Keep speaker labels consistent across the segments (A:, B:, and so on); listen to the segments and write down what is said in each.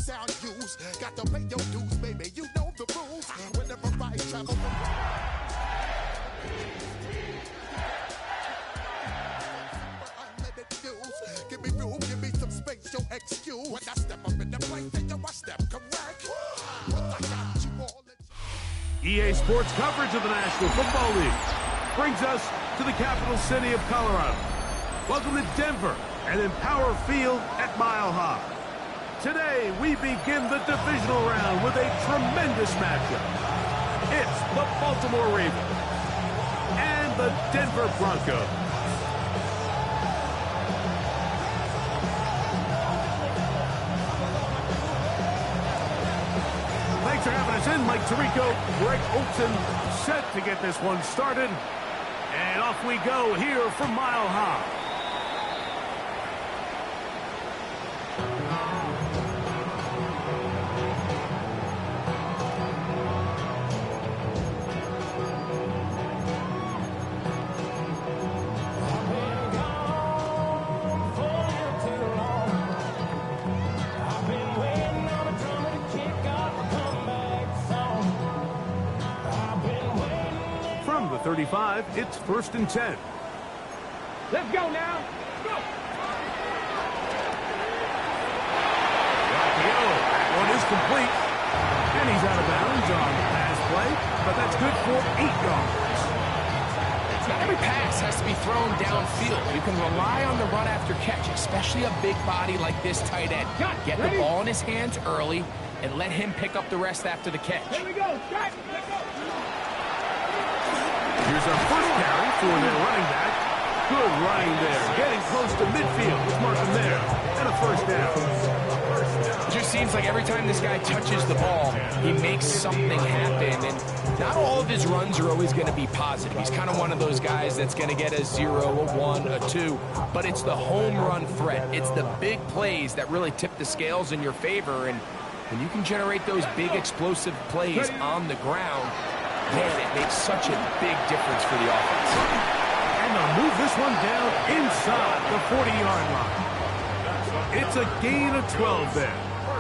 A: sound use. Got to pay your dues, baby. You know the rules. Whenever I travel unlimited views. Give me room, give me some space, your excuse. When I step up in the place, then I step correct. But I got you all in
B: EA Sports coverage of the National Football League brings us to the capital city of Colorado. Welcome to Denver and Empower Field at Mile High. Today, we begin the divisional round with a tremendous matchup. It's the Baltimore Ravens and the Denver Broncos. Thanks for having us in. Mike Tirico, Greg Olson, set to get this one started. And off we go here from Mile High. From the 35, it's 1st and 10.
C: Let's go now. Go.
B: That one is complete. And he's out of bounds on the pass play, but that's good for 8 yards.
D: Not every pass has to be thrown downfield. You can rely on the run after catch, especially a big body like this tight end. Get the ball in his hands early and let him pick up the rest after the catch.
C: Here we go. Let's go.
B: Here's our first carry for their running back. Good running there. Getting close to midfield. Let's mark him there. And a first down.
D: It just seems like every time this guy touches the ball, he makes something happen. And not all of his runs are always going to be positive. He's kind of one of those guys that's going to get a 0, a 1, a 2. But it's the home run threat. It's the big plays that really tip the scales in your favor. And when you can generate those big explosive plays on the ground, man, it makes such a big difference for the offense.
B: And they'll move this one down inside the 40-yard line. It's a gain of 12 there.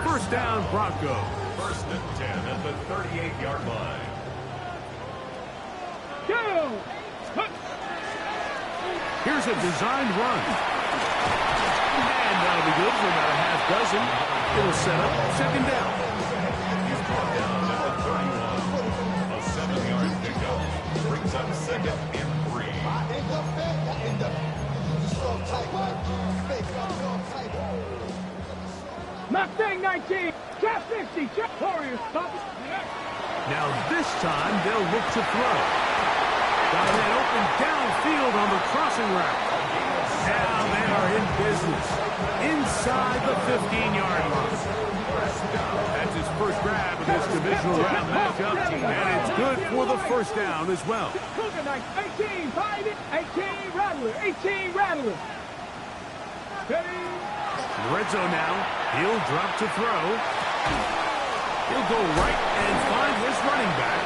B: First down, Broncos.
E: 1st and 10 at the 38-yard line.
C: Go.
B: Here's a designed run. And that'll be good for about a half dozen. It'll set up 2nd down.
E: He's brought down at the 31. A 7-yard pickup brings up 2nd and 3.
C: Mustang 19. Trap 50. Trap Warriors.
B: Now this time they'll look to throw. Got a man open downfield on the crossing route. Now they are in business inside the 15-yard line. That's his first grab of this divisional round matchup, and it's good for the first down as well.
C: Cougar Knights 18. 18 Rattler. 18 Rattler.
B: Red zone now. He'll drop to throw. He'll go right and find his running back.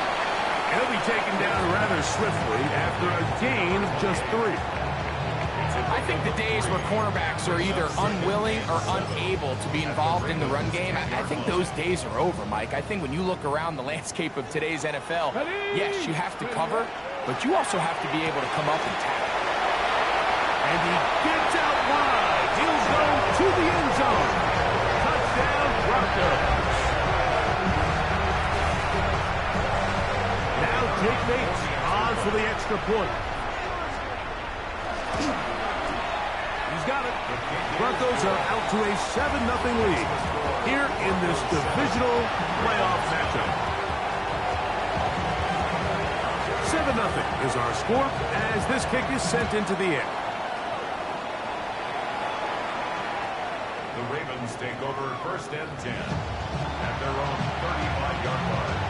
B: He'll be taken down rather swiftly after a gain of just 3.
D: I think the days where cornerbacks are either unwilling or unable to be involved in the run game, I think those days are over, Mike. I think when you look around the landscape of today's NFL, yes, you have to cover, but you also have to be able to come up and tackle.
B: And he gets out wide. He'll go to the end zone. Touchdown, Broncos. Now Jake Bates on for the extra point. He's got it. Broncos are out to a 7-0 lead here in this divisional playoff matchup. 7-0 is our score as this kick is sent into the air.
E: The Ravens take over 1st and 10 at their own 35-yard line.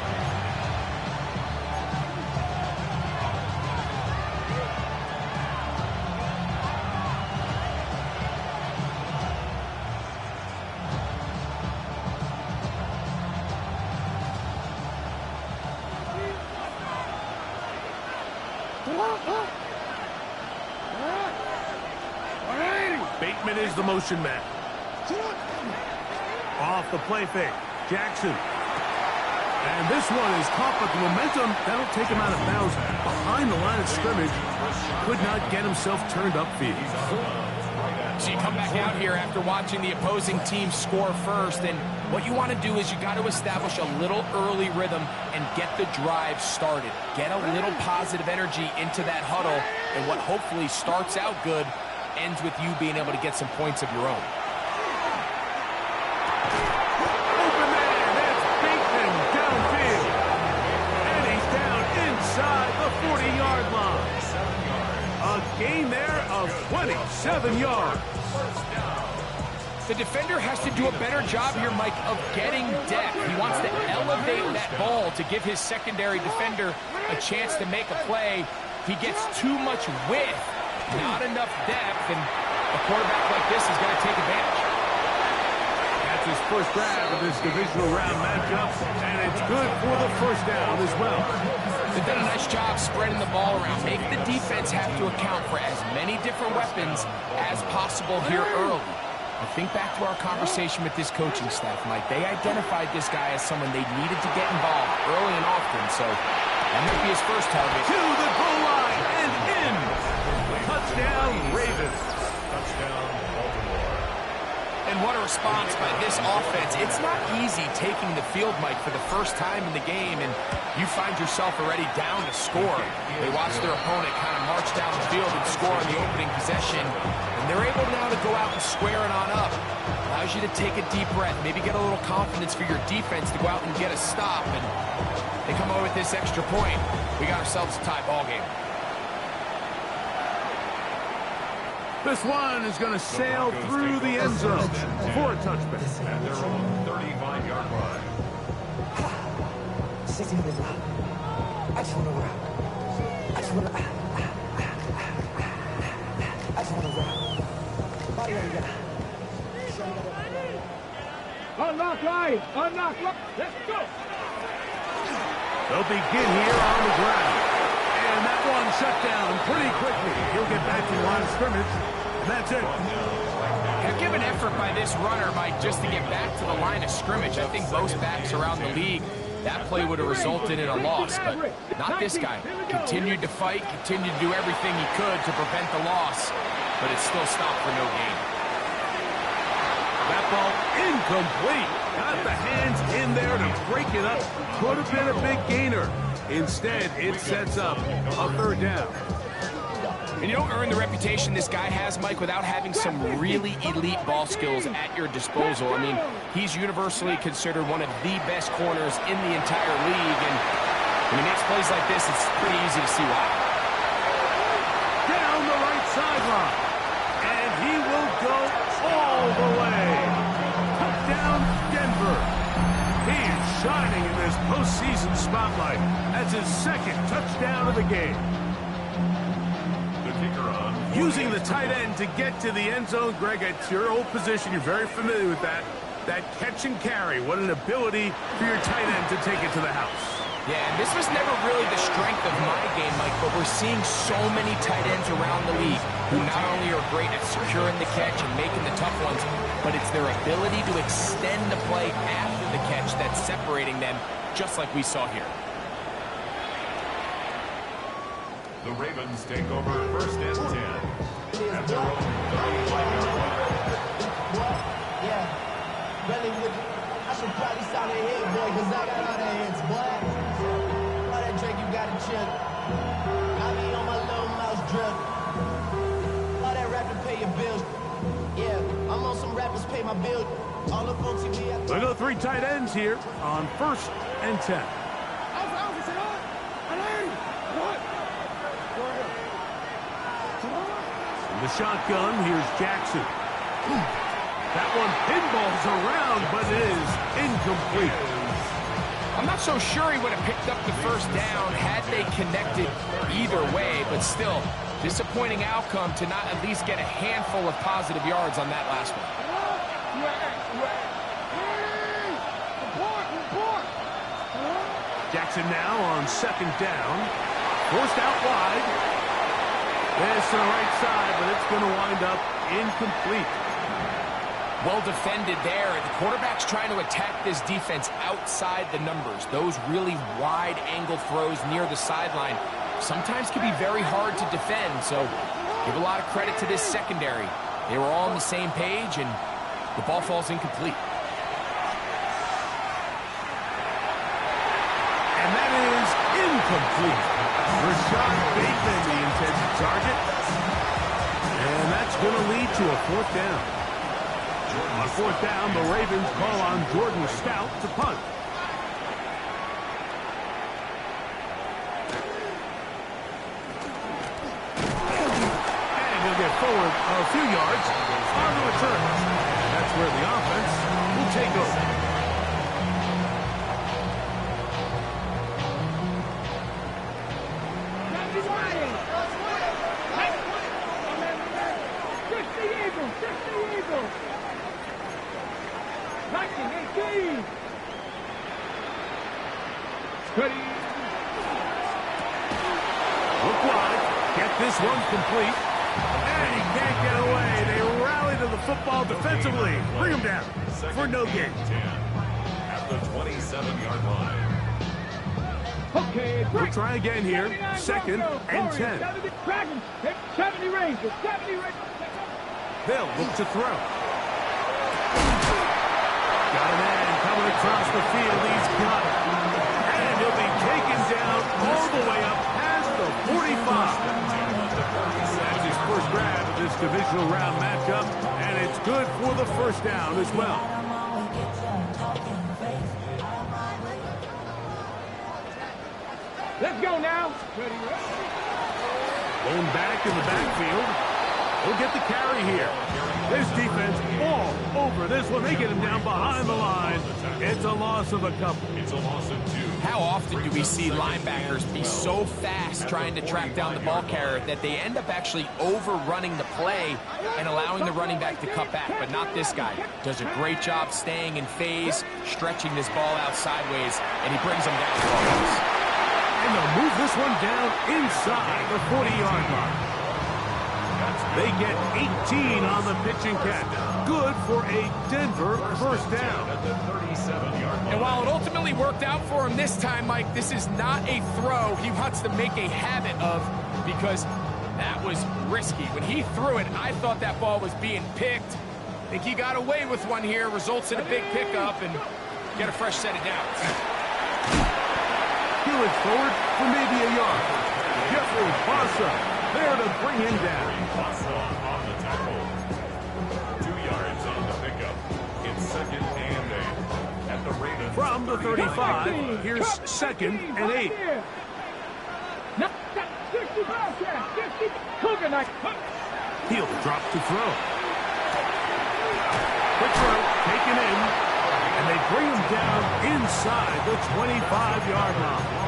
B: Bateman is the motion man. Off the play fake. Jackson. And this one is caught, but the momentum, that'll take him out of bounds behind the line of scrimmage. Could not get himself turned upfield.
D: So you come back out here after watching the opposing team score first, and what you want to do is you got to establish a little early rhythm and get the drive started. Get a little positive energy into that huddle, and what hopefully starts out good ends with you being able to get some points of your own.
B: Open man, that's Bateman downfield. And he's down inside the 40-yard line. A gain there of 27 yards.
D: The defender has to do a better job here, Mike, of getting depth. He wants to elevate that ball to give his secondary defender a chance to make a play. He gets too much width, not enough depth, and a quarterback like this is going to take advantage.
B: That's his first grab of this divisional round matchup, and it's good for the first down as well.
D: They've done a nice job spreading the ball around. Make the defense have to account for as many different weapons as possible here early. I think back to our conversation with this coaching staff, Mike. They identified this guy as someone they needed to get involved early and often, so that might be his first target.
B: To the goal line and in. Touchdown, Ravens.
E: Touchdown, Baltimore.
D: And what a response by this offense. It's not easy taking the field, Mike, for the first time in the game, and you find yourself already down to score. They watch their opponent kind of march down the field and score on the opening possession, and they're able now to go out and square it on up. Allows you to take a deep breath, maybe get a little confidence for your defense to go out and get a stop, and they come away with this extra point. We got ourselves a tie ball game.
B: This one is going to sail through the end zone for a touchback.
E: At their own 35-yard line.
F: 60 minutes out. I just want to rock. I just want to... I just want to rock. Body on that.
C: Unlock line. Unlock line. Let's go.
B: They'll begin here on the ground. And that one shut down pretty quickly. He'll get back to the line of scrimmage. And that's it.
D: Yeah, give an effort by this runner, Mike, just to get back to the line of scrimmage. I think most backs around the league, that play would have resulted in a loss, but not this guy. Continued to fight, continued to do everything he could to prevent the loss, but it still stopped for no gain.
B: That ball incomplete. Got the hands in there to break it up. Could have been a big gainer. Instead, it sets up a third down.
D: And you don't earn the reputation this guy has, Mike, without having some really elite ball skills at your disposal. I mean, he's universally considered one of the best corners in the entire league, and when he makes plays like this, it's pretty easy to see why.
B: Down the right sideline, and he will go all the way. Touchdown, Denver. He is shining in this postseason spotlight. That's his second touchdown of the game. Using the tight end to get to the end zone, Greg, it's your old position. You're very familiar with that. That catch and carry. What an ability for your tight end to take it to the house.
D: Yeah, and this was never really the strength of my game, Mike, but we're seeing so many tight ends around the league who not only are great at securing the catch and making the tough ones, but it's their ability to extend the play after the catch that's separating them, just like we saw here.
E: The Ravens take over first and 10 at their own 35-yard line.
F: Yeah, really with I should probably sound a hit, boy, because I got all the hits, boy. All that drink you got to chip. I be on my little mouse drip. All that rap to pay your bills. Yeah, I'm on some rappers pay my bills. All up on TV.
B: We'll go three tight ends here on first and 10. The shotgun, here's Jackson. That one pinballs around, but it is incomplete.
D: I'm not so sure he would have picked up the first down had they connected either way, but still, disappointing outcome to not at least get a handful of positive yards on that last one.
B: Jackson now on second down. Forced out wide. This to the right side, but it's going to wind up incomplete.
D: Well defended there. The quarterback's trying to attack this defense outside the numbers. Those really wide angle throws near the sideline sometimes can be very hard to defend. So give a lot of credit to this secondary. They were all on the same page, and the ball falls incomplete.
B: And that is incomplete. Rashad Bateman, the intended target. And that's going to lead to a fourth down. On fourth down, the Ravens call on Jordan Stout to punt. And he'll get forward a few yards on the return. That's where the offense will take over. Look wide. Get this one complete. And he can't get away. They rally to the football defensively. Bring him down for no gain.
E: At the 27-yard line.
C: Okay,
B: We'll try again here. Second and 10.
C: 70 Rangers.
B: They'll look to throw. Got a man coming across the field. He's got it. And he'll be taken down all the way up past the 45. That's his first grab of this divisional round matchup, and it's good for the first down as well.
C: Let's go now.
B: Going back in the backfield. He'll get the carry here. This defense all over this one. They get him down behind the line. It's a loss of a couple.
E: It's a loss of 2.
D: How often do we see linebackers be so fast trying to track down the ball carrier that they end up actually overrunning the play and allowing the running back to cut back? But not this guy. Does a great job staying in phase, stretching this ball out sideways, and he brings him down.
B: And they'll move this one down inside the 40-yard line. They get 18 on the pitch and catch. Good for a Denver first down.
E: At the 37-yard line.
D: And while it ultimately worked out for him this time, Mike, this is not a throw he wants to make a habit of, because that was risky. When he threw it, I thought that ball was being picked. I think he got away with one here, results in a big pickup, and get a fresh set of downs.
B: Peeling forward for maybe a yard. Jeffrey Barca there to bring him down.
E: Barca on the tackle. 2 yards on the pickup. It's second and 8. At the Ravens.
B: From the 35, here's second and 8. He'll drop to throw. Quick throw, taken in, and they bring him down inside the 25-yard line.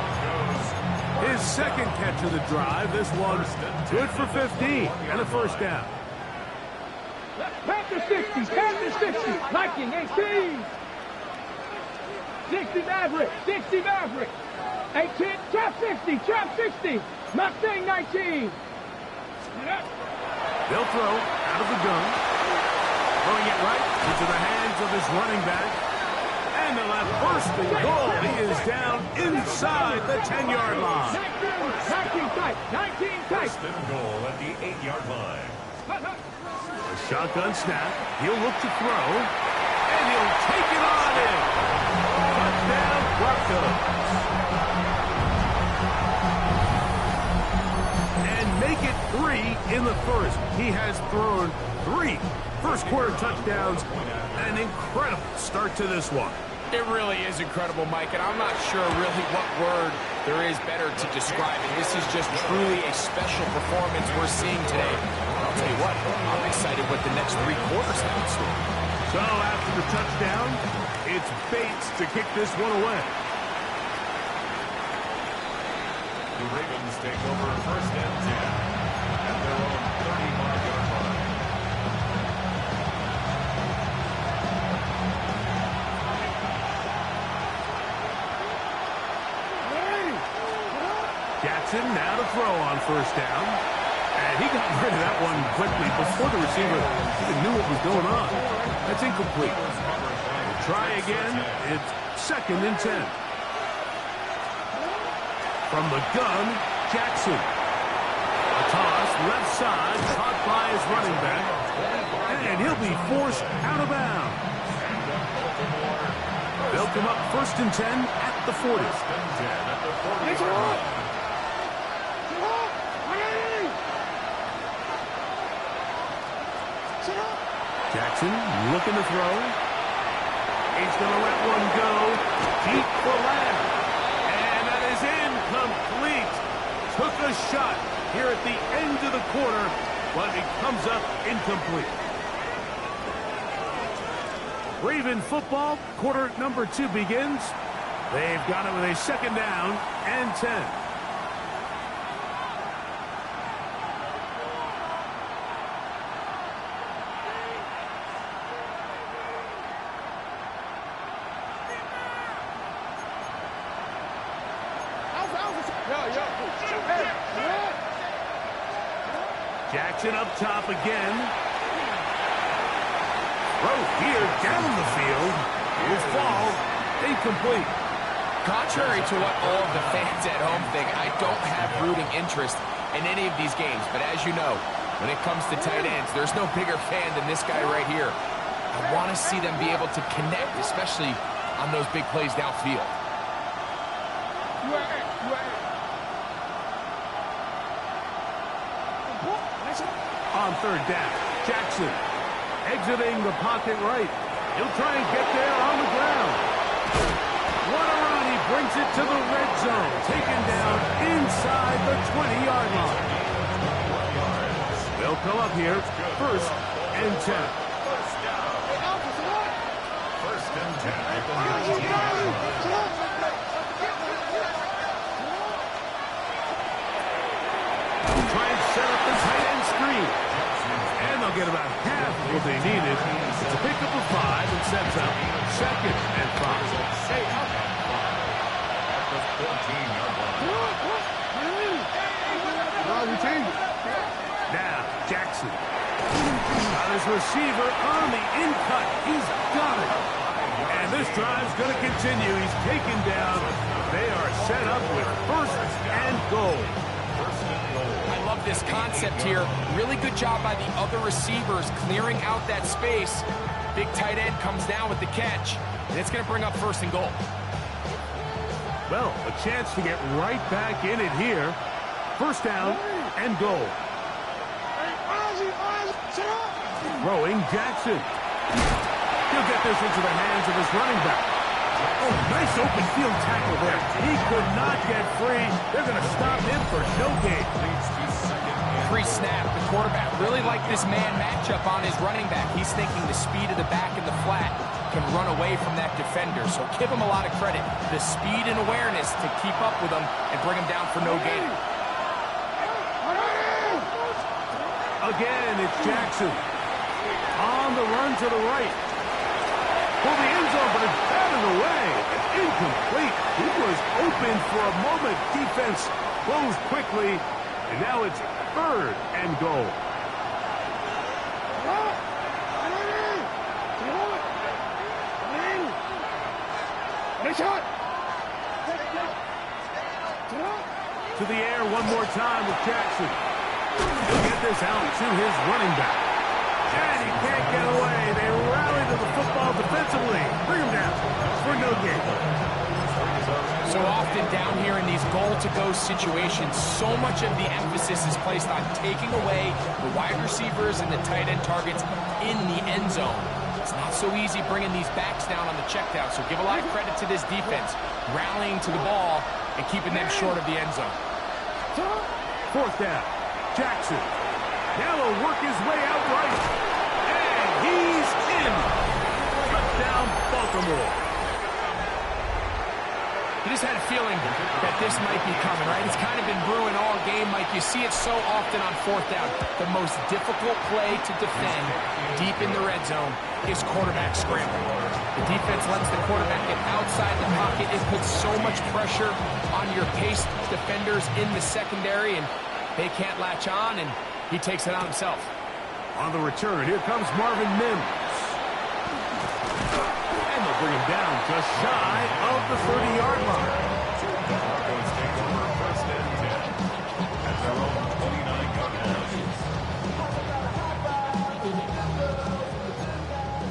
B: His second catch of the drive. This one's good for 15 and a first down.
C: Panther 60, Panther 60, Viking 18. 60 Maverick, 60 Maverick. 18, Trap 60, Trap 60. Mustang 19.
B: They'll throw out of the gun. Throwing it right into the hands of his running back. And they'll have first and goal. He is down inside the 10-yard line.
C: 19 tight, 19 tight.
E: First and goal at the 8-yard line.
B: A shotgun snap. He'll look to throw. And he'll take it on in. Touchdown, Broncos. And make it 3 in the first. He has thrown 3 first-quarter touchdowns. An incredible start to this one.
D: It really is incredible, Mike, and I'm not sure really what word there is better to describe it. This is just truly a special performance we're seeing today. I'll tell you what, I'm excited what the next 3 quarters have in store.
B: So after the touchdown, it's Bates to kick this one away.
E: The Ravens take over first and 10 at their own 31-yard line.
B: Jackson now to throw on first down. And he got rid of that one quickly before the receiver even knew what was going on. That's incomplete. We'll try again. It's 2nd and 10. From the gun, Jackson. A toss, left side, caught by his running back. And he'll be forced out of bounds. They'll come up 1st and 10 at the 40. Jackson looking to throw. He's going to let one go. Deep for Lamb. And that is incomplete. Took a shot here at the end of the quarter, but it comes up incomplete. Raven football, quarter number 2 begins. They've got it with a 2nd down and 10. Jackson up top again. Throw here down the field. Will fall incomplete.
D: Contrary to what all of the fans at home think, I don't have rooting interest in any of these games. But as you know, when it comes to tight ends, there's no bigger fan than this guy right here. I want to see them be able to connect, especially on those big plays downfield.
B: On 3rd down, Jackson exiting the pocket right. He'll try and get there on the ground. What a run. He brings it to the red zone. Taken down inside the 20-yard line. They'll come up here 1st and 10.
E: First and 10 at the 19.
B: Try and set up the tight end screen. And they'll get about half of what they needed. It's a pickup of 5 and sets up 2nd and 5.
E: At the 14-yard line.
B: Now, Jackson. Got his receiver on the in-cut. He's got it. And this drive's going to continue. He's taken down. They are set up with 1st and goal.
D: I love this concept here. Really good job by the other receivers clearing out that space. Big tight end comes down with the catch, and it's going to bring up 1st and goal.
B: Well, a chance to get right back in it here. 1st down and goal. Throwing Jackson. He'll get this into the hands of his running back. Oh, nice open field tackle there. He could not get free. They're going to stop him for no gain.
D: Pre-snap, the quarterback really liked this man matchup on his running back. He's thinking the speed of the back in the flat can run away from that defender. So give him a lot of credit. The speed and awareness to keep up with him and bring him down for no gain.
B: Again, it's Jackson. On the run to the right. For the end zone, but it's batted away. It's incomplete. He was open for a moment. Defense closed quickly. And now it's 3rd and goal. To the air one more time with Jackson. He'll get this out to his running back. And he can't get away. They rally to the football defensively. Bring him down for no gain.
D: So often down here in these goal-to-go situations, so much of the emphasis is placed on taking away the wide receivers and the tight end targets in the end zone. It's not so easy bringing these backs down on the check down, so give a lot of credit to this defense, rallying to the ball and keeping them short of the end zone.
B: 4th down, Jackson. Now he'll work his way out right. And he's in. Touchdown, Baltimore.
D: You just had a feeling that this might be coming, right? It's kind of been brewing all game, Mike. You see it so often on 4th down. The most difficult play to defend deep in the red zone is quarterback scramble. The defense lets the quarterback get outside the pocket. It puts so much pressure on your paced defenders in the secondary, and they can't latch on, and He takes it on himself.
B: On the return, here comes Marvin Mims. And they'll bring him down just shy of the 30-yard line.
E: Broncos take over first and 10 at their own 29-yard line.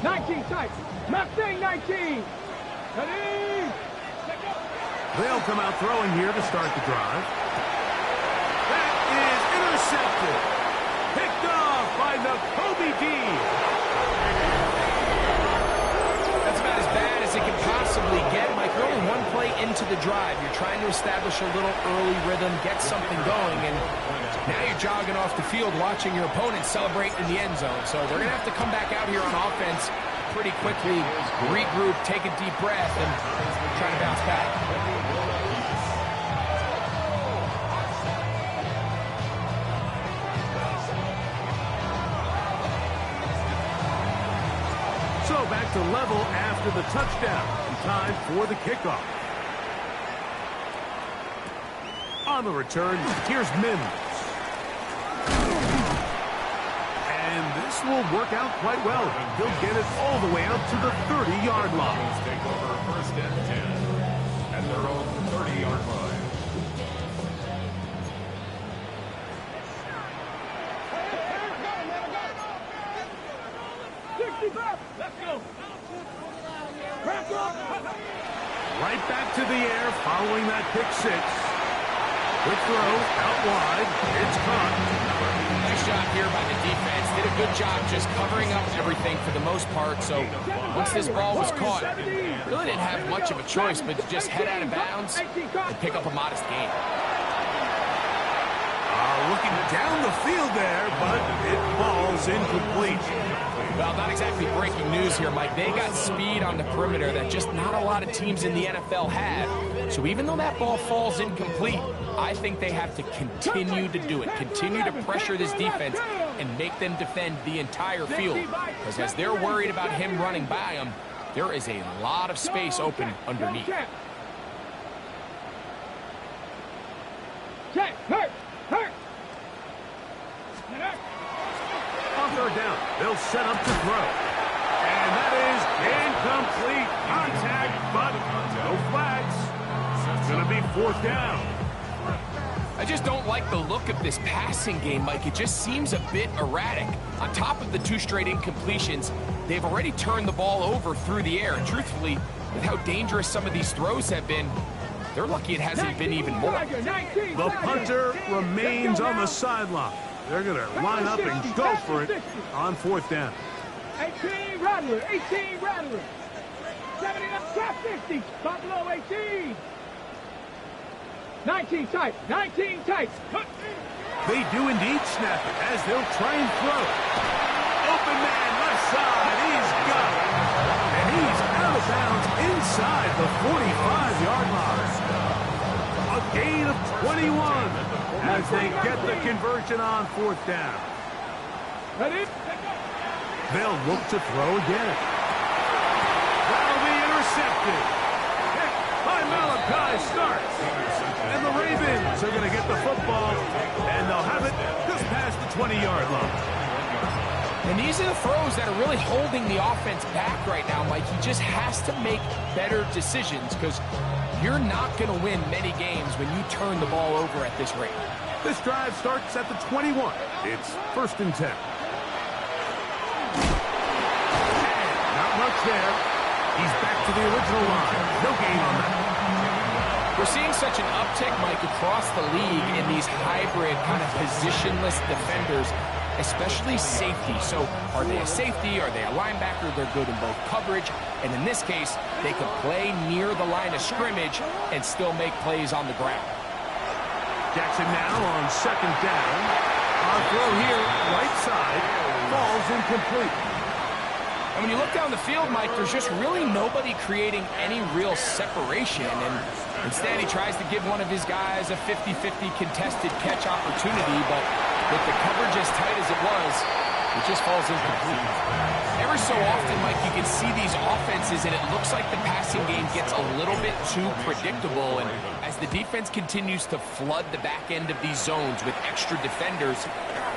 C: 19 tight. Mustang 19. Ready?
B: They'll come out throwing here to start the drive. That is intercepted. Picked off by Nakobe Dean.
D: That's about as bad as it can possibly get. Mike, you're only one play into the drive. You're trying to establish a little early rhythm, get something going, and now you're jogging off the field watching your opponent celebrate in the end zone. So they're going to have to come back out here on offense pretty quickly, regroup, take a deep breath, and try to bounce back.
B: So back to level after the touchdown. Time for the kickoff. On the return, here's Mims. And this will work out quite well. They'll get it all the way up to the 30-yard line.
E: Broncos take over first and 10 at their own 30-yard line.
C: Let's go.
B: Right back to the air following that pick six. Quick throw out wide. It's caught.
D: Nice job here by the defense. Did a good job just covering up everything for the most part. So once this ball was caught, really didn't have much of a choice but to just head out of bounds and pick up a modest gain.
B: Looking down the field there, but it falls incomplete.
D: Well, not exactly breaking news here, Mike. They got speed on the perimeter that just not a lot of teams in the NFL have. So even though that ball falls incomplete, I think they have to continue to do it. Continue to pressure this defense and make them defend the entire field. Because as they're worried about him running by them, there is a lot of space open underneath.
C: Check. Hurt.
B: On third down, they'll set up to throw. And that is incomplete. Contact, but no flags. It's going to be fourth down.
D: I just don't like the look of this passing game, Mike. It just seems a bit erratic. On top of the 2 straight incompletions, they've already turned the ball over through the air. And truthfully, with how dangerous some of these throws have been, they're lucky it hasn't been even more.
B: The punter remains on the sideline. They're going to line up and go for it on fourth down.
C: 18 Rattler. 18 Rattler. 70 up, top 50. Top below 18. 19 tight. 19 tight.
B: They do indeed snap it as they'll try and throw. Open man left side. He's got it. And he's out of bounds inside the 45-yard line. A gain of 21 as they get the conversion on fourth down.
C: Ready?
B: They'll look to throw again. That'll be intercepted. Hit by Malachi Starks. And the Ravens are going to get the football, and they'll have it just past the 20-yard line.
D: And these are the throws that are really holding the offense back right now, Mike. He just has to make better decisions because you're not going to win many games when you turn the ball over at this rate.
B: This drive starts at the 21. It's first and 10. And not much there. He's back to the original line. No gain on that.
D: We're seeing such an uptick, Mike, across the league in these hybrid kind of positionless defenders, especially safety. So are they a safety? Are they a linebacker? They're good in both coverage. And in this case, they can play near the line of scrimmage and still make plays on the ground.
B: Jackson now on second down. On throw here, right side, falls incomplete.
D: And when you look down the field, Mike, there's just really nobody creating any real separation. And instead, he tries to give one of his guys a 50-50 contested catch opportunity, but with the coverage as tight as it was, it just falls incomplete. Every so often, Mike, you can see these offenses, and it looks like the passing game gets a little bit too predictable. And as as the defense continues to flood the back end of these zones with extra defenders,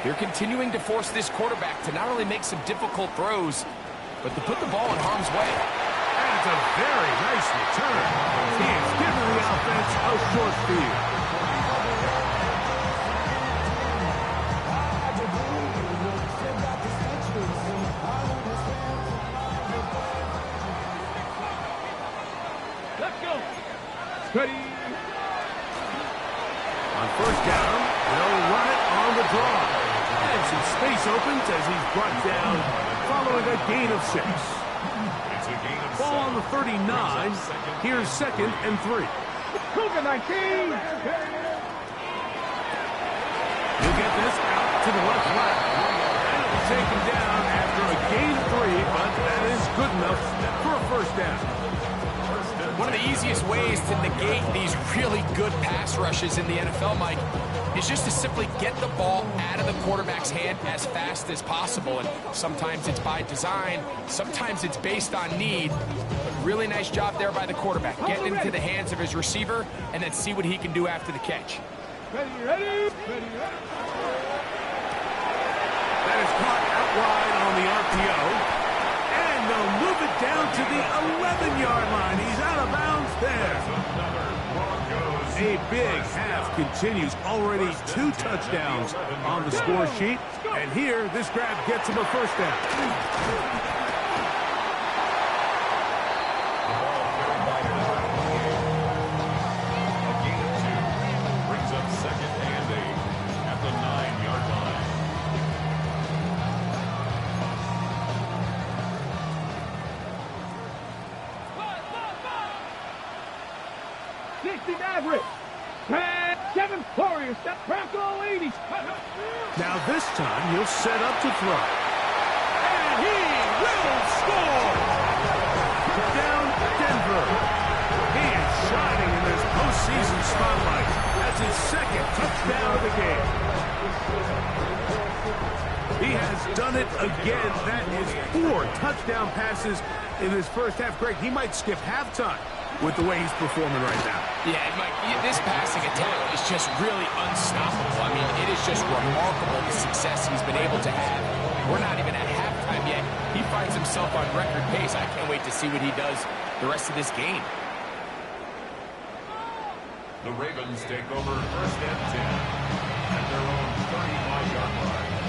D: they're continuing to force this quarterback to not only make some difficult throws, but to put the ball in harm's way.
B: And it's a very nice return. He is giving the offense a short field.
C: Let's go. Ready.
B: On first down, they'll run it on the draw. And some space opens as he's brought down following a gain of 6.
E: It's a gain of
B: Ball on the 39. Here's 2nd and 3.
C: Cougar 19.
B: He'll get this out to the left flat. And it'll be taken down after a gain of 3, but that is good enough for a first down.
D: One of the easiest ways to negate these really good pass rushes in the NFL, Mike, is just to simply get the ball out of the quarterback's hand as fast as possible. And sometimes it's by design, sometimes it's based on need. But really nice job there by the quarterback, getting into the hands of his receiver and then see what he can do after the catch.
C: Ready, ready, ready, ready.
B: That is caught out wide on the RPO. And they'll move it down to the 11-yard line. He's out of bounds there. A big half continues. Already 2 touchdowns on the score sheet. And here, this grab gets him a first down.
C: Maverick. 7 Warriors. That Bronco 80.
B: Now this time he'll set up to throw. And he will score! Down Denver. He is shining in this postseason spotlight. That's his 2nd touchdown of the game. He has done it again. That is 4 touchdown passes in his first half. Greg, he might skip halftime with the way he's performing right now.
D: Yeah, Mike, this passing attack is just really unstoppable. I mean, it is just remarkable the success he's been able to have. We're not even at halftime yet. He finds himself on record pace. I can't wait to see what he does the rest of this game.
E: The Ravens take over 1st and 10 at their own 35-yard line.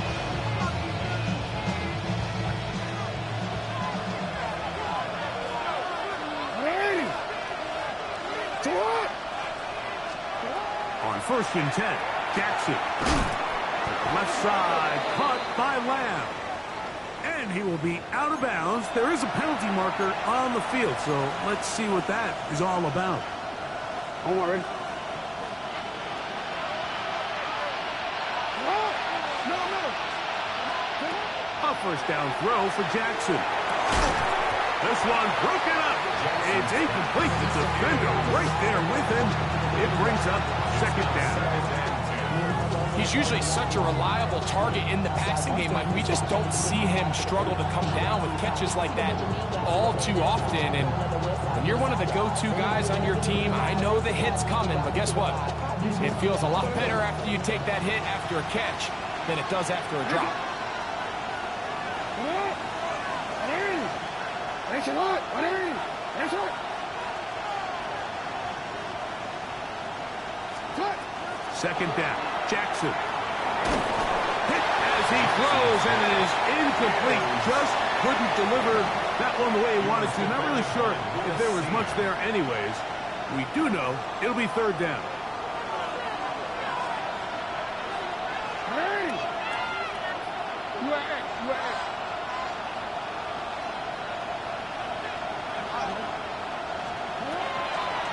B: On 1st and 10, Jackson. Left side, caught by Lamb. And he will be out of bounds. There is a penalty marker on the field, so let's see what that is all about.
C: Don't worry.
B: A first down throw for Jackson. This one broken up. It's incomplete. The defender right there with him. It brings up 2nd down.
D: He's usually such a reliable target in the passing game, Mike. We just don't see him struggle to come down with catches like that all too often. And when you're one of the go-to guys on your team, I know the hit's coming, but guess what? It feels a lot better after you take that hit after a catch than it does after a drop.
B: Second down, Jackson. Hit as he throws, and it is incomplete. Just couldn't deliver that one the way he wanted to. Not really sure if there was much there anyways. We do know it'll be 3rd down.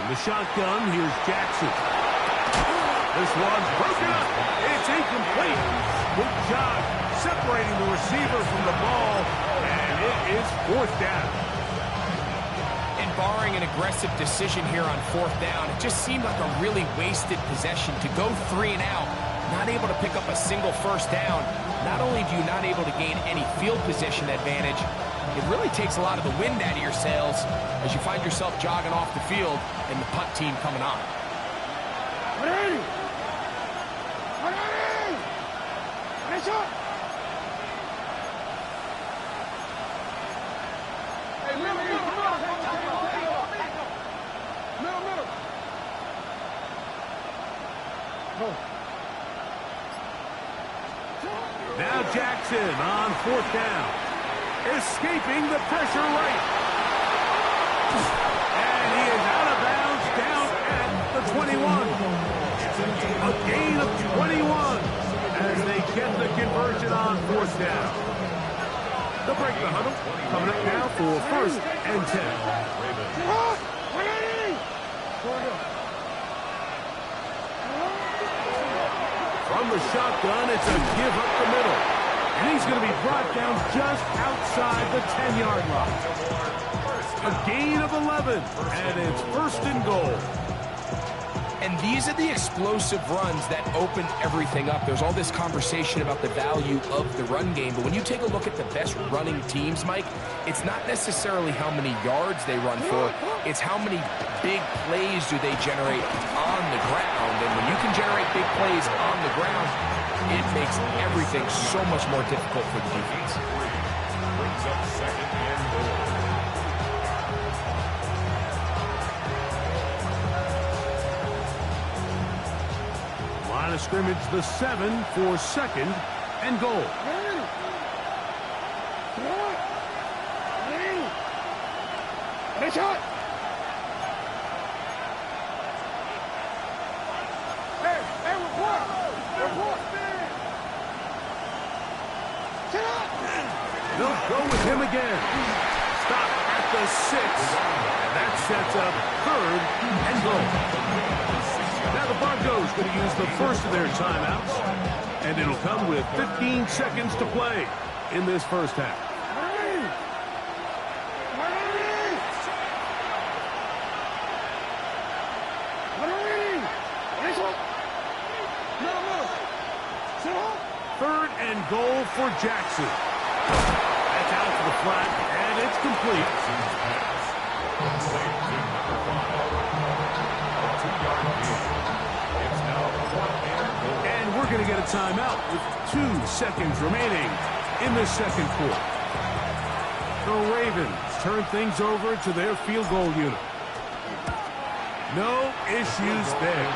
B: In the shotgun, here's Jackson. This one's broken up. It's incomplete. Good job separating the receiver from the ball, and it is 4th down.
D: And barring an aggressive decision here on 4th down, it just seemed like a really wasted possession to go 3 and out, not able to pick up a single first down. Not only do you not able to gain any field position advantage, it really takes a lot of the wind out of your sails as you find yourself jogging off the field and the punt team coming on.
B: Now Jackson on 4th down. Escaping the pressure right. And he is out of bounds down at the 21. A gain of 21 as they get the conversion on 4th down. They'll break the huddle. Coming up now for 1st and 10. From the shotgun, it's a give up the middle. And he's going to be brought down just outside the 10-yard line. A gain of 11, and it's 1st and goal.
D: And these are the explosive runs that open everything up. There's all this conversation about the value of the run game, but when you take a look at the best running teams, Mike, it's not necessarily how many yards they run for, it's how many big plays do they generate on the ground. And when you can generate big plays on the ground, it makes everything so much more difficult for the defense.
E: Brings up 2nd and goal.
B: Line of scrimmage, the 7 for 2nd and goal. They'll go with him again. Stop at the 6. And that sets up 3rd and goal. Now the Broncos going to use the first of their timeouts. And it'll come with 15 seconds to play in this first half. Third and goal for Jackson. That's out to the flat, and it's complete. And we're going to get a timeout with 2 seconds remaining in the second quarter. The Ravens turn things over to their field goal unit. No issues there.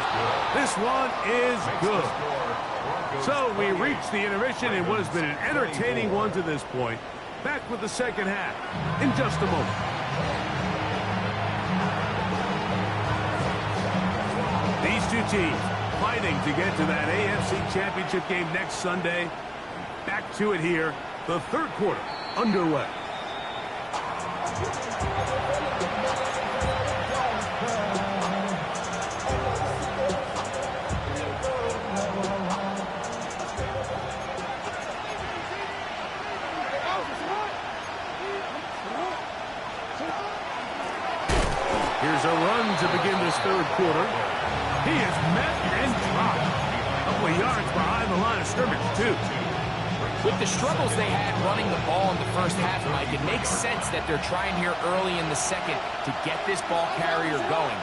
B: This one is good. So we reach the intermission in what has been an entertaining one to this point. Back with the second half in just a moment. These two teams fighting to get to that AFC Championship game next Sunday. Back to it here, the third quarter underway. Here's a run to begin this third quarter. He is met and dropped. A couple of yards behind the line of scrimmage, too.
D: With the struggles they had running the ball in the first half, Mike, it makes sense that they're trying here early in the second to get this ball carrier going.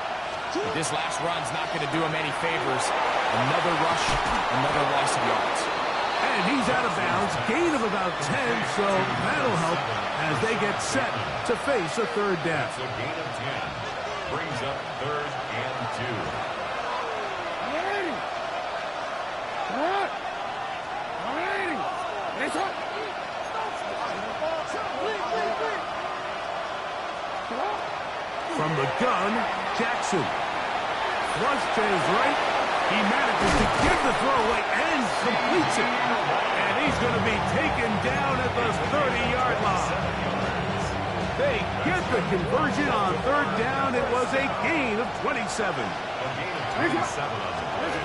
D: But this last run's not going to do him any favors. Another rush, another loss of yards.
B: And he's out of bounds, gain of about 10, so that'll help as they get set to face a third down.
E: It's a gain of 10. Brings up 3rd and 2.
B: From the gun, Jackson. Flush to his right. He manages to give the throw away and completes it. And he's going to be taken down at the 30-yard line. They get the conversion on third down. It was a gain of 27.
E: A gain of 27 on the play.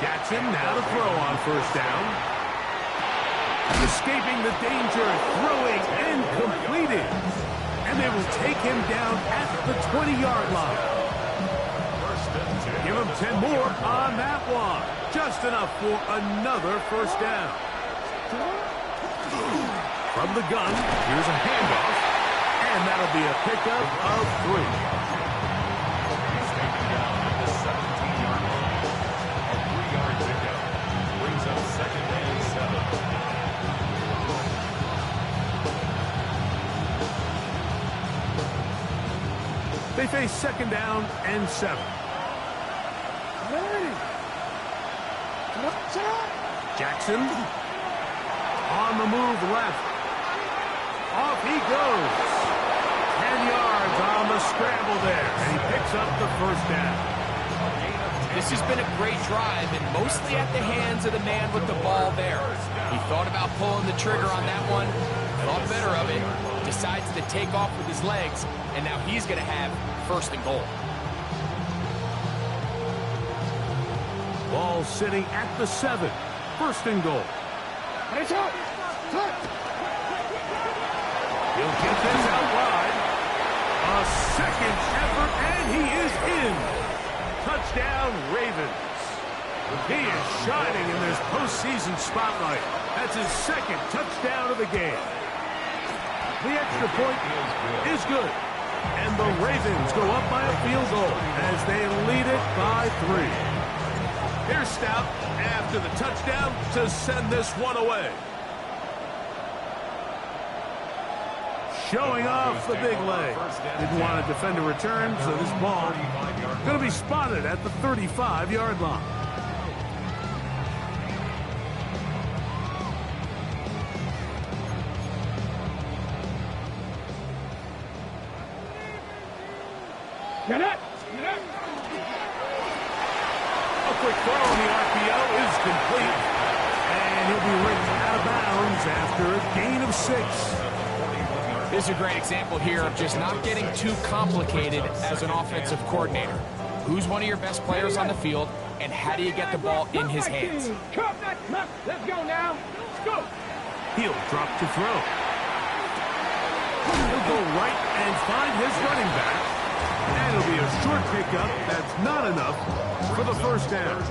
B: Jackson now to throw on first down. Escaping the danger, throwing and completing. And they will take him down at the 20-yard line. Give him 10 more on that one. Just enough for another first down. From the gun, here's a handoff. And that'll be a pickup of 3.
E: He's taken down at the 17-yard line. A 3-yard pickup. Brings up 2nd and 7.
B: They face 2nd down and 7. Jackson on the move left. Off he goes. 10 yards on the scramble there, and he picks up the first down.
D: This has been a great drive, and mostly at the hands of the man with the ball there. He thought about pulling the trigger on that one, thought better of it, decides to take off with his legs, and now he's going to have first and goal.
B: Ball sitting at the 7. First and goal. He'll get this out wide. A second effort, and he is in. Touchdown, Ravens. He is shining in this postseason spotlight. That's his second touchdown of the game. The extra point is good. And the Ravens go up by a field goal as they lead it by 3. Here's Stout after the touchdown to send this one away. Showing off the big leg. Didn't want to defend a return, so this ball going to be spotted at the 35-yard line.
C: Get up!
B: A quick throw on the RPO is complete. And he'll be ripped out of bounds after a gain of 6.
D: This is a great example here of just not getting too complicated as an offensive coordinator. Who's one of your best players on the field, and how do you get the ball in his hands?
C: Let's go now. Let's go.
B: He'll drop to throw. He'll go right and find his running back. And it'll be a short pickup. That's not enough for the first down.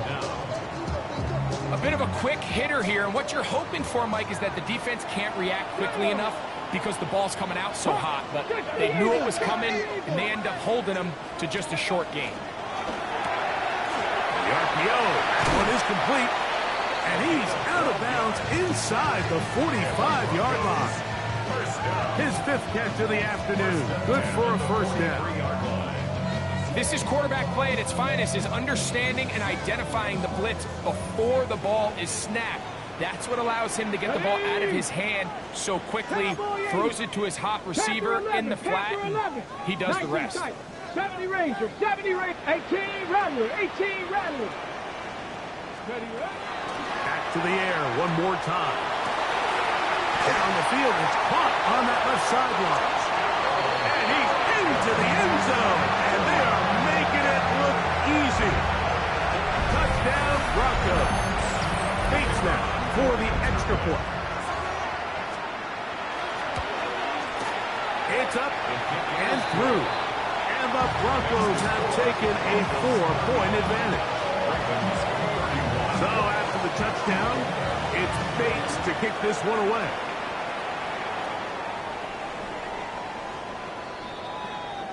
D: A bit of a quick hitter here, and what you're hoping for, Mike, is that the defense can't react quickly enough because the ball's coming out so hot. But they knew it was coming, and they end up holding them to just a short gain.
B: The RPO, that one is complete. And he's out of bounds inside the 45-yard line. His 5th catch of the afternoon. Good for a first down.
D: This is quarterback play at its finest, is understanding and identifying the blitz before the ball is snapped. That's what allows him to get the ball out of his hand so quickly, throws it to his hot receiver in the flat, and he does the rest.
C: 70 Ranger, 70 Ranger, 18 Rattler, 18 Rattler.
B: Back to the air one more time. Down the field, it's caught on that left sideline. And he's into the end zone, and they are making it look easy. Touchdown, Broncos. Bates now for the extra point. It's up and through. And the Broncos have taken a 4-point advantage. So after the touchdown, it's Bates to kick this one away.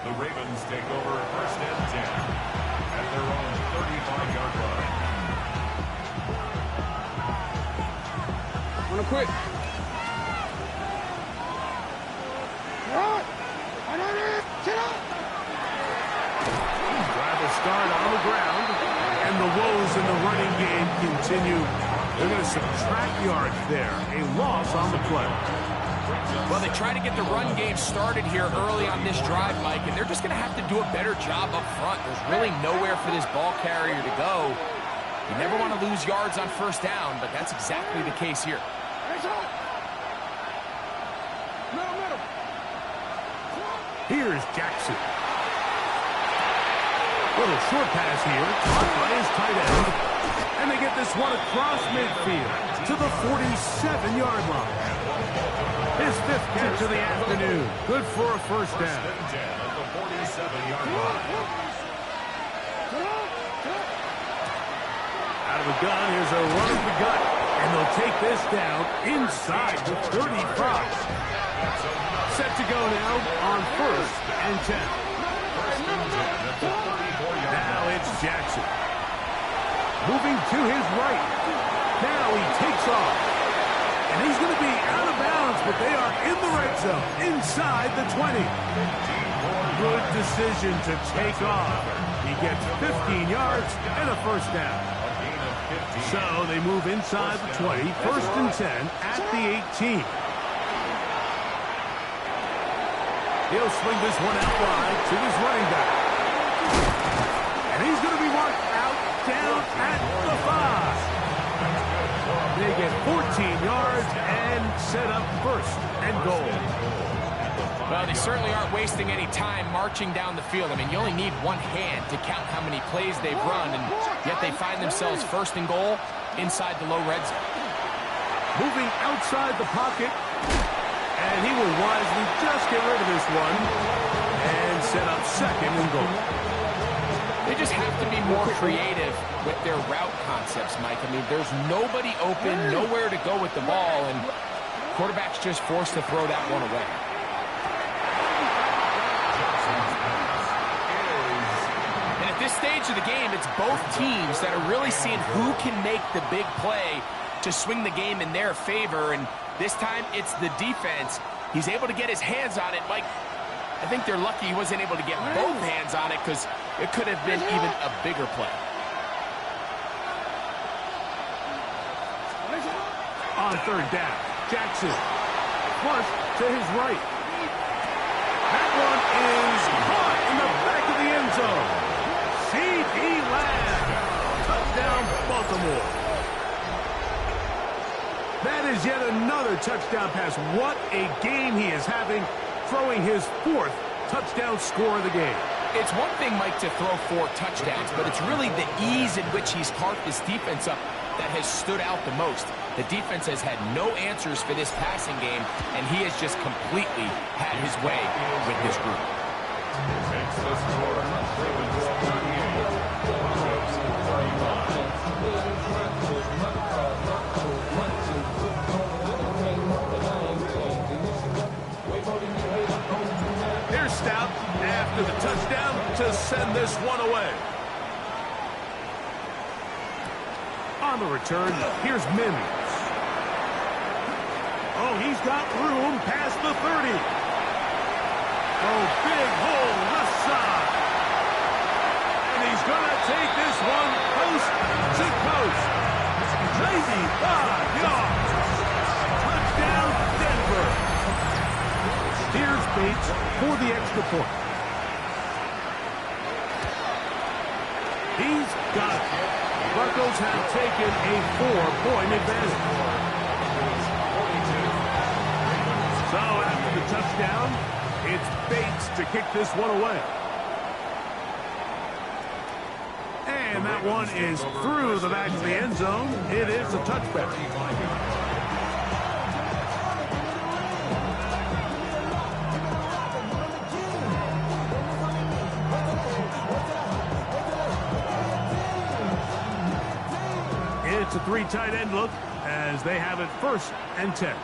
E: The Ravens take over first and 10 at their own 35-yard line.
C: Wanna quit?
B: Drive will start on the ground, and the woes in the running game continue. They're going to subtract yards there. A loss on the play.
D: Well, they try to get the run game started here early on this drive, Mike, and they're just going to have to do a better job up front. There's really nowhere for this ball carrier to go. You never want to lose yards on first down, but that's exactly the case here.
B: Here's Jackson. Little short pass here, caught by his tight end. And they get this one across midfield to the 47-yard line. His 5th catch of the afternoon. Good for a first down.
E: At the 47-yard line.
B: Out of the gun, here's a run of the gut. And they'll take this down inside the 35. Set to go now on 1st and 10. Now it's Jackson. Moving to his right. Now he takes off. And he's going to be out of bounds, but they are in the red zone, inside the 20. Good decision to take off. He gets 15 yards and a first down.
E: A gain of
B: So they move inside the 20, first and 10 at the 18. He'll swing this one out wide to his running back. And he's going to be marked out down at the 5. They get 14 yards and set up first and goal.
D: Well, they certainly aren't wasting any time marching down the field. I mean, you only need one hand to count how many plays they've run, and yet they find themselves first and goal inside the low red zone.
B: Moving outside the pocket, and he will wisely just get rid of this one and set up second and goal.
D: They just have to be more creative with their route concepts, Mike. I mean, there's nobody open, nowhere to go with the ball, and quarterback's just forced to throw that one away. And at this stage of the game, it's both teams that are really seeing who can make the big play to swing the game in their favor, and this time it's the defense. He's able to get his hands on it. Mike, I think they're lucky he wasn't able to get both hands on it because it could have been even a bigger play.
B: On third down, Jackson flush to his right. That one is caught in the back of the end zone. C.D. Lamb, touchdown Baltimore. That is yet another touchdown pass. What a game he is having, throwing his 4th touchdown score of the game.
D: It's one thing, Mike, to throw 4 touchdowns, but it's really the ease in which he's carved this defense up that has stood out the most. The defense has had no answers for this passing game, and he has just completely had his way with this group.
E: Makes the score Ravens 38, Broncos 35.
B: Here's Stout after the touchdown to send this one away. On the return, here's Mims. Oh, he's got room past the 30. Oh, big hole left side. And he's going to take this one coast to coast. 95 yards. Touchdown, Denver. Here's Bates for the extra point. He's got it. Broncos have taken a 4-point advantage. So after the touchdown, it's Bates to kick this one away. And that one is through the back of the end zone. It is a touchback. It's a 3 tight end look as they have it first and 10.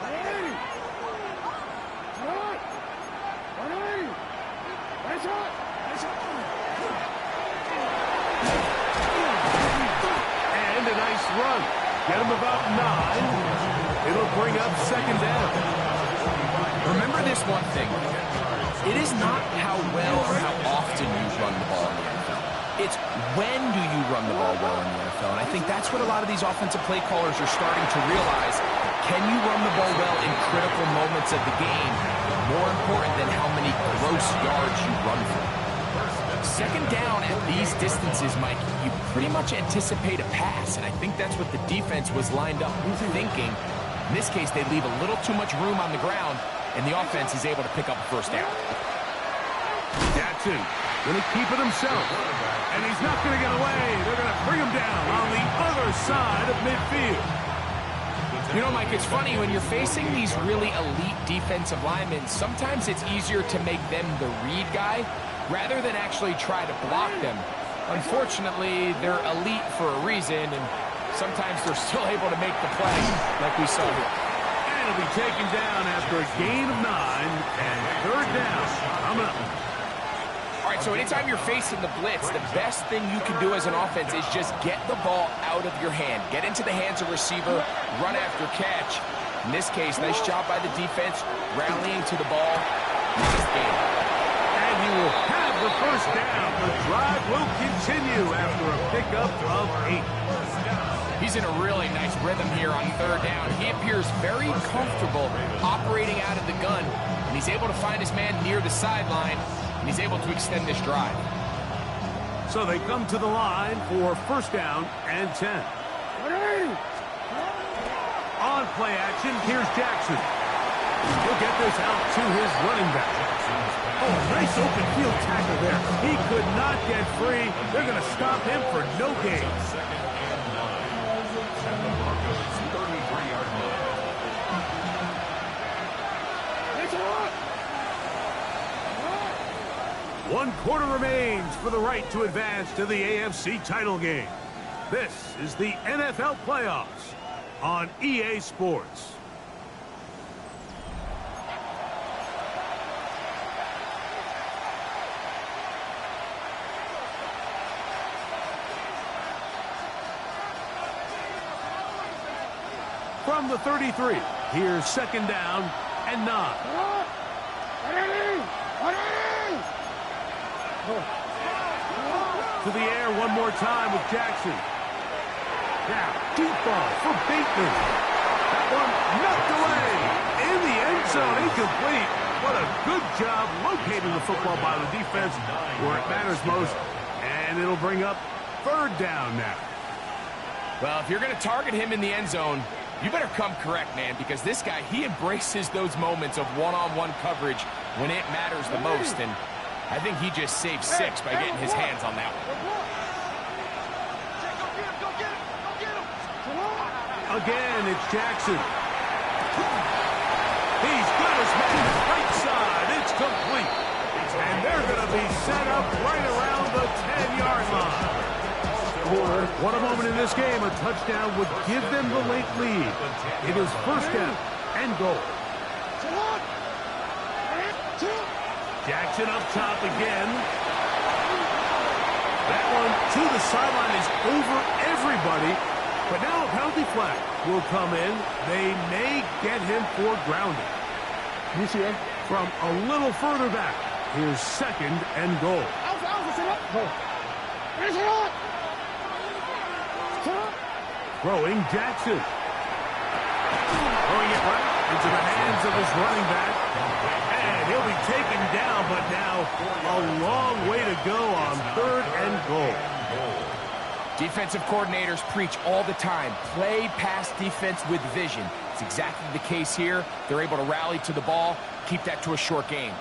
B: And a nice run. Get him about 9. It'll bring up second down.
D: Remember this one thing. It is not how well or how often you run the ball in the NFL. It's when do you run the ball well in the NFL. And I think that's what a lot of these offensive play callers are starting to realize. Can you run the ball well in critical moments of the game? More important than how many gross yards you run for. Second down at these distances, Mike, you pretty much anticipate a pass. And I think that's what the defense was lined up thinking. In this case, they leave a little too much room on the ground, and the offense is able to pick up a first down.
B: Jackson going to keep it himself. And he's not going to get away. They're going to bring him down on the other side of midfield.
D: You know, Mike, it's funny, when you're facing these really elite defensive linemen, sometimes it's easier to make them the read guy rather than actually try to block them. Unfortunately, they're elite for a reason, and sometimes they're still able to make the play like we saw here.
B: And he'll be taken down after a gain of 9 and third down coming up.
D: All right, so anytime you're facing the blitz, the best thing you can do as an offense is just get the ball out of your hand. Get into the hands of receiver, run after catch. In this case, nice job by the defense, rallying to the ball. Nice game.
B: And he will have the first down. The drive will continue after a pickup of 8.
D: he's in a really nice rhythm here on third down. He appears very comfortable operating out of the gun, and he's able to find his man near the sideline, and he's able to extend this drive.
B: So they come to the line for first down and 10. On play action, here's Jackson. He'll get this out to his running back. Oh, nice open field tackle there. He could not get free. They're going to stop him for no gain.
E: Second and 9. At the Broncos' 33-yard line.
B: One quarter remains for the right to advance to the AFC title game. This is the NFL playoffs on EA Sports. From the 33, here's second down and 9. To the air one more time with Jackson. Now, deep ball for Bateman. That one knocked away. In the end zone, incomplete. What a good job locating the football by the defense where it matters most. And it'll bring up third down now.
D: Well, if you're going to target him in the end zone, you better come correct, man, because this guy, he embraces those moments of one-on-one coverage when it matters the most, and I think he just saved 6 by getting his hands on that one.
B: Again, it's Jackson. He's got his man right side. It's complete. And they're going to be set up right around the 10-yard line. What a moment in this game. A touchdown would give them the late lead. It is first down and goal. Jackson up top again. That one to the sideline is over everybody. But now a penalty flag will come in. They may get him for grounding. From a little further back, here's second and goal. Throwing Jackson. Throwing it right into the hands of his running back. And he'll be taken down, but now a long way to go on third and goal.
D: Defensive coordinators preach all the time, play pass defense with vision. It's exactly the case here. They're able to rally to the ball, keep that to a short game.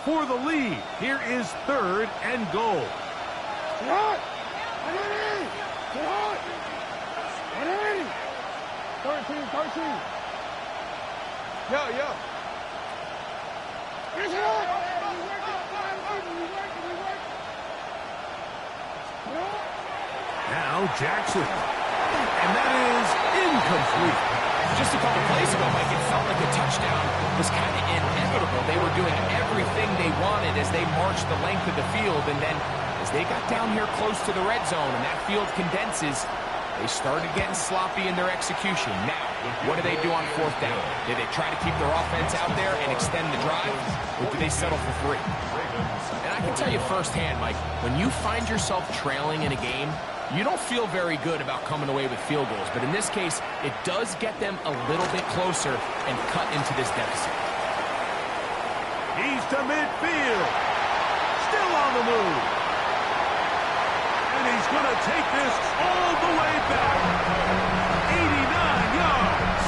B: For the lead, here is third and goal. Now Jackson. And that is incomplete.
D: Just a couple plays ago, Mike, it felt like a touchdown was kind of inevitable. They were doing everything they wanted as they marched the length of the field, and then as they got down here close to the red zone and that field condenses, they started getting sloppy in their execution. Now, what do they do on fourth down? Do they try to keep their offense out there and extend the drive, or do they settle for 3? And I can tell you firsthand, Mike, when you find yourself trailing in a game, you don't feel very good about coming away with field goals. But in this case, it does get them a little bit closer and cut into this deficit.
B: He's to midfield. Still on the move. And he's going to take this all the way back. 89 yards.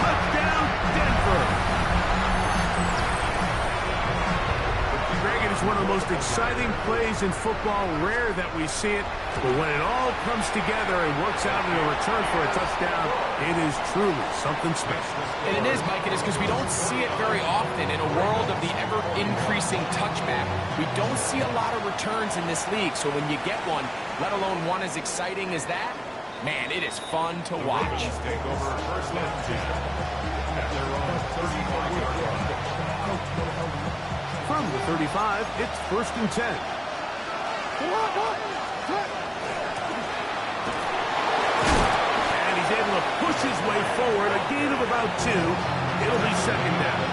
B: Touchdown, Denver. Greg, it is one of the most exciting plays in football. Rare that we see it. But when it all comes together and works out in a return for a touchdown, it is truly something special.
D: And it is, Mike. It is because we don't see it very often in a world of the ever-increasing touchback. We don't see a lot of returns in this league. So when you get one, let alone one as exciting as that, man, it is fun to watch.
E: Take over first and 10 at their own 34-yard line.
B: From the 35, it's first and 10. And he's able to push his way forward, a gain of about 2. It'll be second down.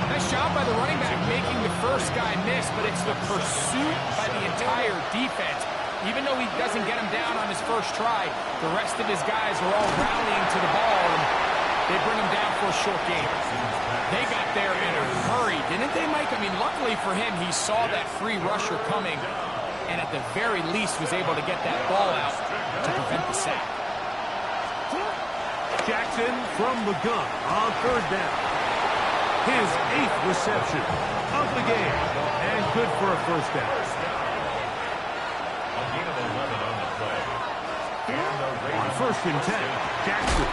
D: Nice job by the running back making the first guy miss, but it's the pursuit by the entire defense. Even though he doesn't get him down on his first try, the rest of his guys are all rallying to the ball, and they bring him down for a short game. They got there in a hurry, didn't they, Mike? I mean, luckily for him, he saw that free rusher coming, and at the very least was able to get that ball out to prevent the sack.
B: Jackson from the gun on third down. His 8th reception of the game, and good for a first down.
E: A gain of 11 on the play.
B: On 1st and 10, Jackson.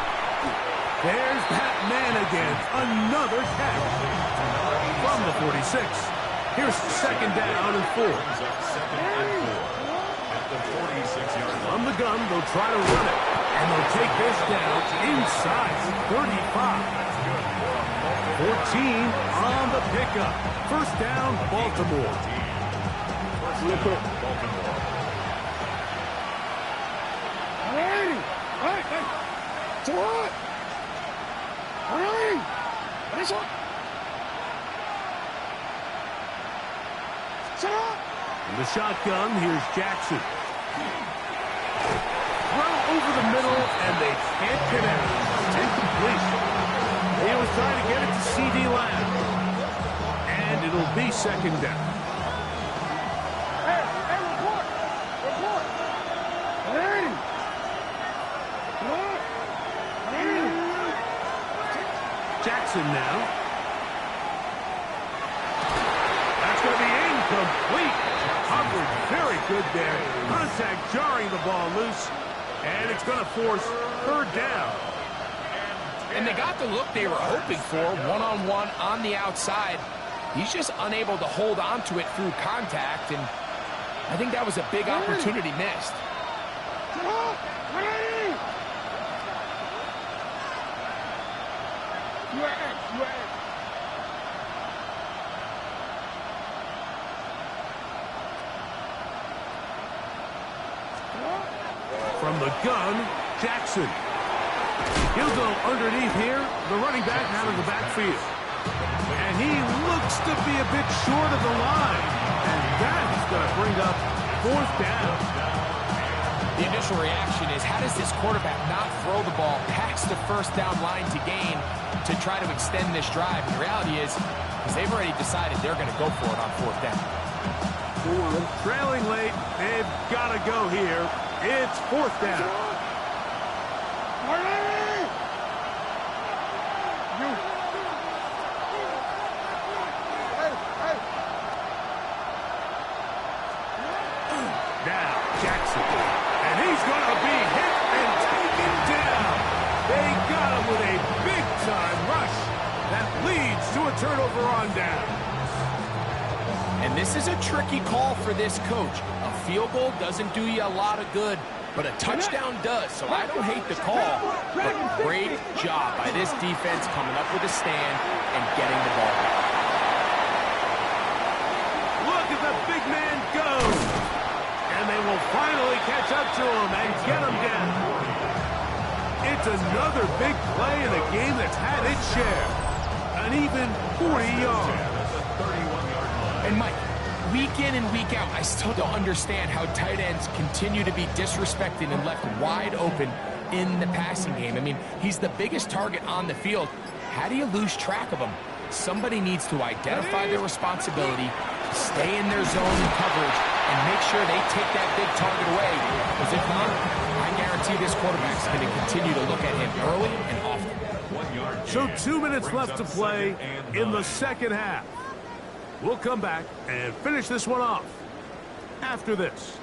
B: There's that man again. Another catch. From the 46. Here's 2nd down and 4.
E: Brings up 2nd and 4 at the 46-yard line.
B: From the gun, they'll try to run it. And they'll take this down inside 35. 14 on the pickup. First down, Baltimore.
E: Baltimore.
C: Hey! To what? Hey! What? Shut up!
B: In the shotgun, here's Jackson. Throw over the middle, and they can't connect. Incomplete. He was trying to get it to C.D. Lamb. And it'll be 2nd down.
C: Hey, report! Report! Hey! What? Hey!
B: Jackson now. That's going to be incomplete. Covered very good there. Contact jarring the ball loose. And it's going to force 3rd down.
D: And they got the look they were hoping for, one-on-one on the outside. He's just unable to hold on to it through contact, and I think that was a big opportunity missed.
B: From the gun, Jackson. He'll go underneath here. The running back out of the backfield. And he looks to be a bit short of the line. And that is going to bring up 4th down.
D: The initial reaction is, how does this quarterback not throw the ball past the 1st down line to gain to try to extend this drive? And the reality is they've already decided they're going to go for it on 4th down.
B: Trailing late, they've got to go here. It's 4th down. Now, Jackson. And he's going to be hit and taken down. They got him with a big-time rush that leads to a turnover on down.
D: And this is a tricky call for this coach. A field goal doesn't do you a lot of good, but a touchdown does, so I don't hate the call. But great job by this defense coming up with a stand and getting the ball back.
B: Look at the big man go. And they will finally catch up to him and get him down. It's another big play in a game that's had its share. An even 40 yards.
D: And Mike, week in and week out, I still don't understand how tight ends continue to be disrespected and left wide open in the passing game. I mean, he's the biggest target on the field. How do you lose track of him? Somebody needs to identify their responsibility, stay in their zone coverage, and make sure they take that big target away. Because if not, I guarantee this quarterback's going to continue to look at him early and often.
B: So 2 minutes left to play in the 2nd half. We'll come back and finish this one off after this.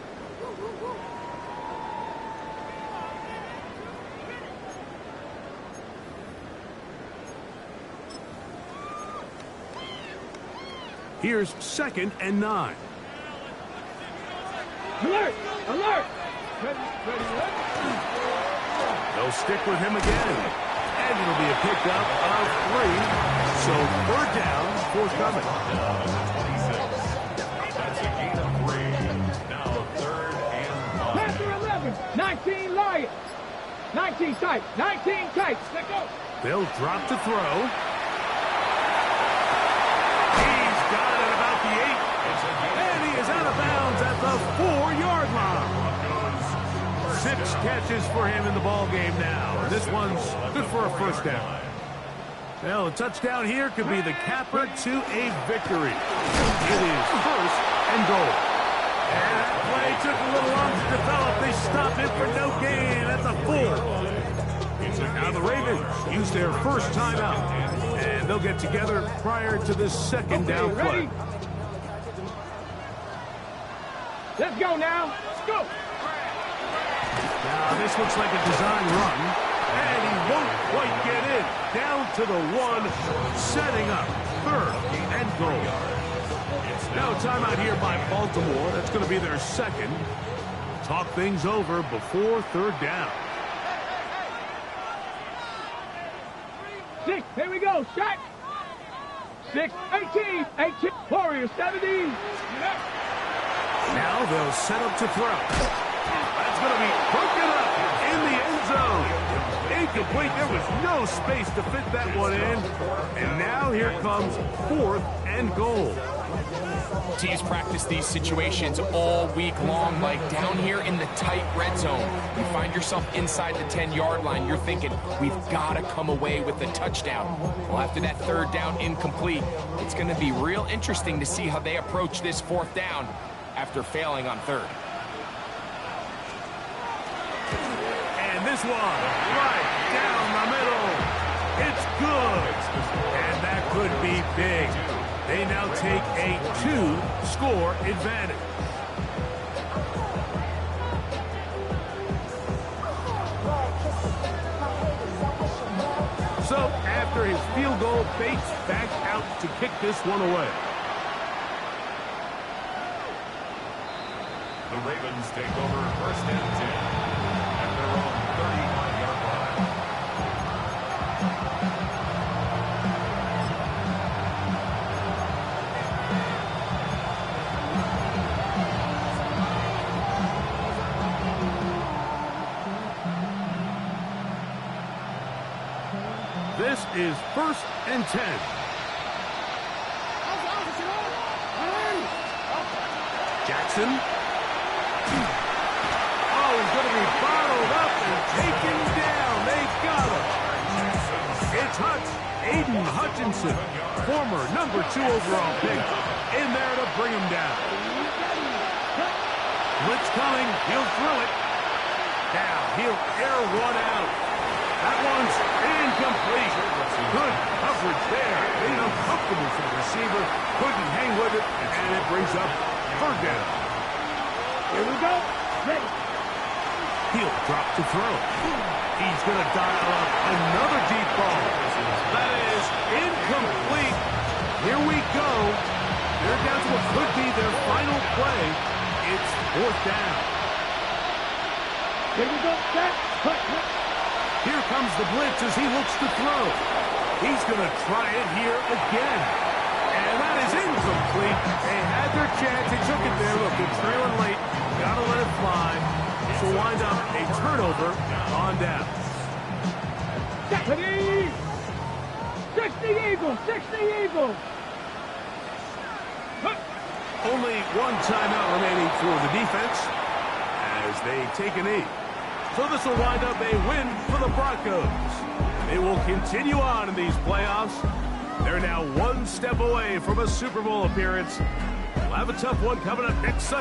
B: Here's 2nd and 9.
C: Alert! Alert! Ready,
B: They'll stick with him again. And it'll be a pickup of 3. So 3rd down forthcoming.
E: That's a gain of 3. Now 3rd and 1.
C: Passer 11, 19 Lions. 19 tight, 19 tight. Let's go.
B: They'll drop to throw. He's got it at about the 8. And he is out of bounds at the 4-yard line. 6 catches for him in the ball game now. And this one's good for a first down. Well, a touchdown here could be the capper to a victory. It is first and goal. And that play took a little long to develop. They stopped it for no gain. That's a full. Now the Ravens use their first timeout. And they'll get together prior to this second down play.
C: Let's go now. Let's go.
B: Now this looks like a design run. And he won't quite get in. Down to the 1, setting up third and goal. Now timeout here by Baltimore. That's going to be their second. Talk things over before third down.
C: 6, here we go, shot. 6, 18, 18, Warriors, 70.
B: Now they'll set up to throw. That's going to be broken up in the end zone. Incomplete. There was no space to fit that one in. And now here comes fourth and goal.
D: Teams practice these situations all week long, like down here in the tight red zone. You find yourself inside the 10-yard line. You're thinking, we've got to come away with a touchdown. Well, after that third down incomplete, it's going to be real interesting to see how they approach this fourth down after failing on third.
B: And this one, right down the middle. It's good. And that could be big. They now take a 2-score advantage. So, after his field goal, Bates back out to kick this one away.
E: The Ravens take over first and 10 at their own 31-yard line.
B: This is first and 10. Jackson. Oh, he's going to be bottled up and taken down. They've got him. It's Hutch, Aiden Hutchinson, former number 2 overall pick, in there to bring him down. Blitz coming. He'll throw it. Now he'll air one out. That one's incomplete. Good coverage there. Made it uncomfortable for the receiver. Couldn't hang with it, and it brings up third down.
C: Here we go. Ready.
B: He'll drop to throw. He's going to dial up another deep ball. That is incomplete. Here we go. They're down to what could be their final play. It's fourth down.
C: Here we go. Set.
B: Here comes the blitz as he looks to throw. He's going to try it here again. And that is incomplete. They had their chance. They took it there. Look, they're trailing late. Got to let it fly. This will wind up a turnover on down.
C: 60 Eagles. 60 Eagles.
B: Only one timeout remaining for the defense as they take a knee. So this will wind up a win for the Broncos. They will continue on in these playoffs. They're now one step away from a Super Bowl appearance. We'll have a tough one coming up next Sunday.